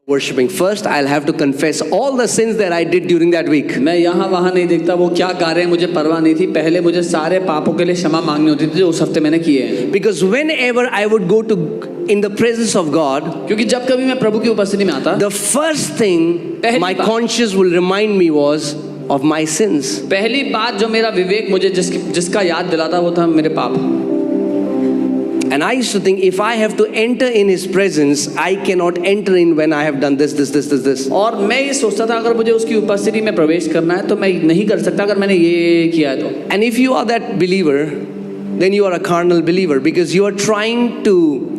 Worshipping. First, I'll have to confess all the sins that I did during that week. मैं यहाँ वहाँ नहीं देखता वो क्या गा रहे हैं, मुझे परवाह नहीं थी। पहले मुझे सारे पापों के लिए क्षमा मांगनी होती थी जो उस हफ्ते मैंने किए हैं। Because whenever I would go to in the presence of God, क्योंकि जब कभी मैं प्रभु की उपस्थिति में आता, the first thing my conscience will remind me was of my sins. पहली बात जो मेरा विवेक मुझे जिसका याद दिलाता वो था मेरे पाप। And I used to think, if I have to enter in His presence, I cannot enter in when I have done this. और मैं ये सोचता था अगर मुझे उसकी उपस्थिति में प्रवेश करना है तो मैं नहीं कर सकता अगर मैंने ये किया है तो। And if you are that believer, then you are a carnal believer because you are trying to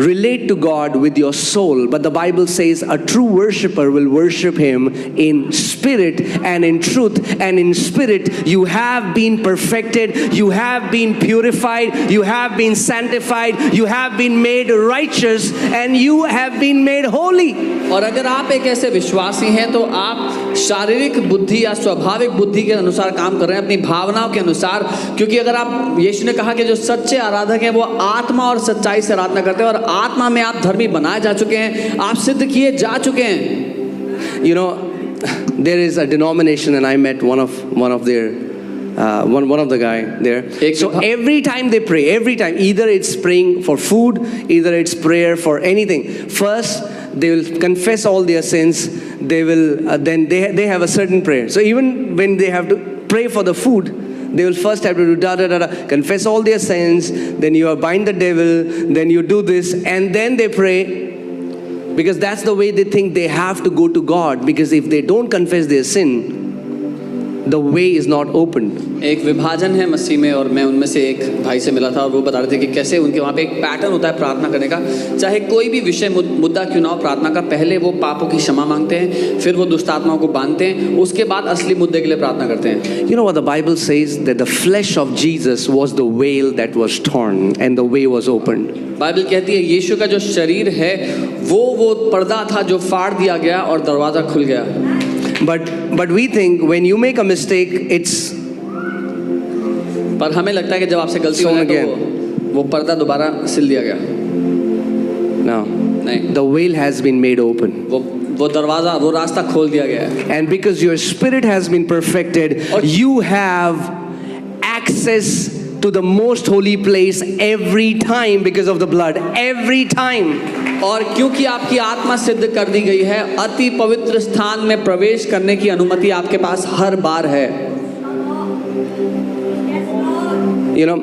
relate to God with your soul. But the Bible says a true worshipper will worship Him in spirit and in truth. And in spirit, you have been perfected, you have been purified, you have been sanctified, you have been made righteous, and you have been made holy. और अगर आप एक ऐसे विश्वासी हैं तो आप शारीरिक बुद्धि या स्वाभाविक बुद्धि के अनुसार काम कर रहे हैं, अपनी भावनाओं के अनुसार, क्योंकि अगर आप, यीशु ने कहा कि जो सच्चे आराधक हैं वो आत्मा और सच्चाई से आराधना करते हैं और आत्मा में आप धर्मी बनाए जा चुके हैं, आप सिद्ध किए जा चुके हैं। You know, there is a denomination and I met one of their one of the guy there. So every time they pray, every time, either it's praying for food, either it's prayer for anything. First, they will confess all their sins. They will then they have a certain prayer. So even when they have to pray for the food, they will first have to do confess all their sins. Then you bind the devil. Then you do this, and then they pray. Because that's the way they think they have to go to God. Because if they don't confess their sin, the way is not opened. एक विभाजन है मसीह में, और मैं उनमें से एक भाई से मिला था और वो बता रहे थे कि कैसे उनके वहाँ पे एक पैटर्न होता है प्रार्थना करने का। चाहे कोई भी विषय मुद्दा क्यों ना हो, प्रार्थना का पहले वो पापों की क्षमा मांगते हैं, फिर वो दुष्ट आत्माओं को बांधते हैं, उसके बाद असली मुद्दे के लिए प्रार्थना करते हैं। You know what the Bible says? That the flesh of Jesus was the veil that was torn and the way was opened. Bible कहती है यीशु का जो शरीर है वो पर्दा था जो फाड़ दिया गया और दरवाजा खुल गया। But we think when you make a mistake, it's पर हमें लगता है कि जब आपसे गलती हो जाए तो वो पर्दा दोबारा सिल दिया गया। No. नहीं। The veil has been made open. वो दरवाजा, वो रास्ता खोल दिया गया है। And because your spirit has been perfected, you have access to the most holy place every time because of the blood. Every time. और क्योंकि आपकी आत्मा सिद्ध कर दी गई है, अति पवित्र स्थान में प्रवेश करने की अनुमति आपके पास हर बार है। You know,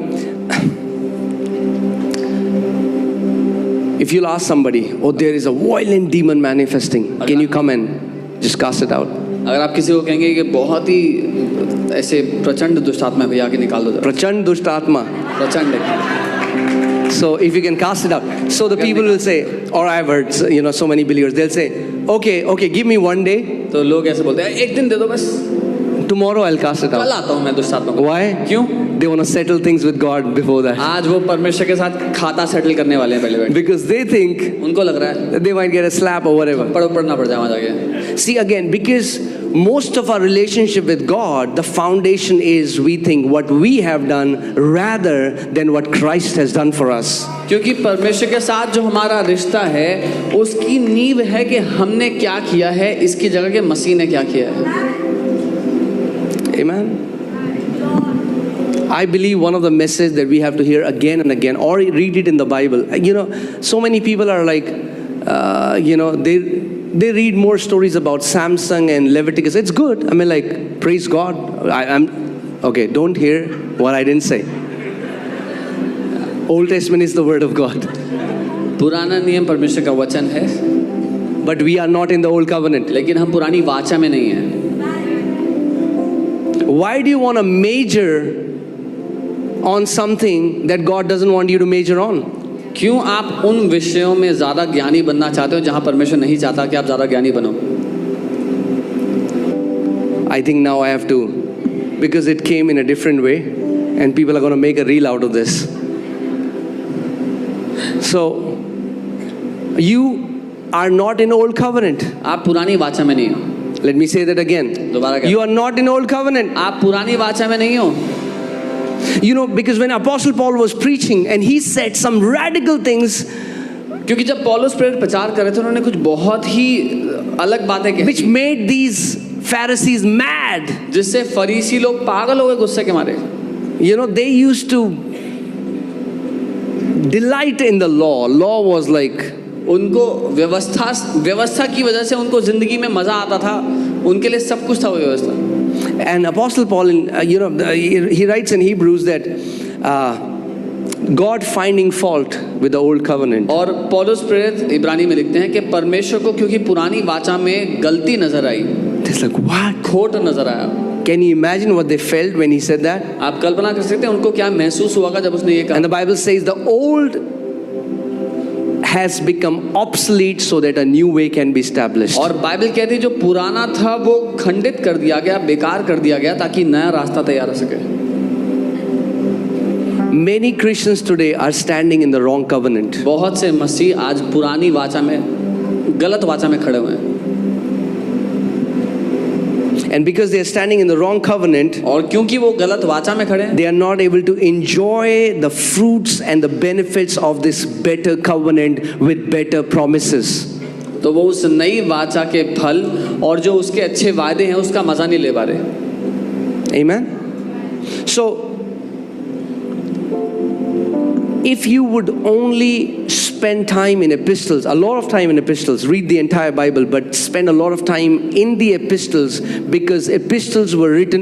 if you'll ask somebody, oh, there is a violent demon manifesting, can you come and just cast it out? अगर आप किसी को कहेंगे कि बहुत ही ऐसे प्रचंड दुष्ट आत्मा है, भैया आके निकाल दो। प्रचंड दुष्ट आत्मा। प्रचंड। So if you can cast it out. So the people will say, or I've heard, you know, so many believers, they'll say, okay, give me one day. तो लोग ऐसे बोलते हैं, एक दिन दे दो बस। Tomorrow I'll cast it out. कल आता हूँ मैं दुष्ट आत्मा को। Why? क्यों? They want to settle things with God before that. आज वो परमेश्वर के साथ खाता सेटल करने वाले हैं पहले बैठ। Because they think उनको लग रहा है that they might get a slap or whatever. पढ़ना पड़ जाए वहाँ जाके। See again, because most of our relationship with God, the foundation is we think what we have done rather than what Christ has done for us. क्योंकि परमेश्वर के साथ जो हमारा रिश्ता है उसकी नींव है कि हमने क्या किया है, इसकी जगह के मसीह ने क्या किया है। Amen. I believe one of the messages that we have to hear again and again, or read it in the Bible. You know, so many people are like, you know, they read more stories about Samson and Leviticus. It's good. I mean, like, praise God. I'm okay. Don't hear what I didn't say. Old Testament is the word of God. पुराना नियम परमेश्वर का वचन है, but we are not in the old covenant. लेकिन हम पुरानी वाचा में नहीं हैं। Why do you want to major on something that God doesn't want you to major on? क्यों आप उन विषयों में ज़्यादा ज्ञानी बनना चाहते हो जहाँ परमेश्वर नहीं चाहता कि आप ज़्यादा ज्ञानी बनो? I think now I have to, because it came in a different way, and people are going to make a reel out of this. So, you are not in old covenant. आप पुरानी वाचा में नहीं हो। Let me say that again. दोबारा क्या? You are not in old covenant. आप पुरानी वाचा में नहीं हो। You know, because when Apostle Paul was preaching and he said some radical things, क्योंकि जब पौलुस प्रेरित प्रचार कर रहे थे उन्होंने कुछ बहुत ही अलग बातें कही which made these Pharisees mad. जिससे फरीसी लोग पागल हो गए गुस्से के मारे. You know, they used to delight in the law. Law was like, उनको व्यवस्था की वजह से उनको जिंदगी में मजा आता था. उनके लिए सब कुछ था वो व्यवस्था. and Apostle Paul, he writes in Hebrews that God finding fault with the old covenant. और पौलुस प्रेरित इब्रानी में लिखते हैं कि परमेश्वर को क्योंकि पुरानी वाचा में गलती नजर आई, It's like, what? खोट नजर आया. Can you imagine what they felt when he said that? आप कल्पना कर सकते हैं उनको क्या महसूस हुआ जब उसने ये कहा. And the Bible says the old has become obsolete so that a new way can be established. और बाइबल कहती है जो पुराना था वो खंडित कर दिया गया, बेकार कर दिया गया ताकि नया रास्ता तैयार हो सके. Many Christians today are standing in the wrong covenant. बहुत से मसीह आज पुरानी वाचा में, गलत वाचा में खड़े हुए हैं. And because they are standing in the wrong covenant, और क्योंकि वो गलत वाचा में खड़े हैं, they are not able to enjoy the fruits and the benefits of this better covenant with better promises. तो वो उस नई वाचा के फल और जो उसके अच्छे वायदे हैं उसका मजा नहीं ले पा रहे. Amen. So if you would only spend time in epistles, a lot of time in epistles, read the entire Bible, but spend a lot of time in the epistles, because epistles were written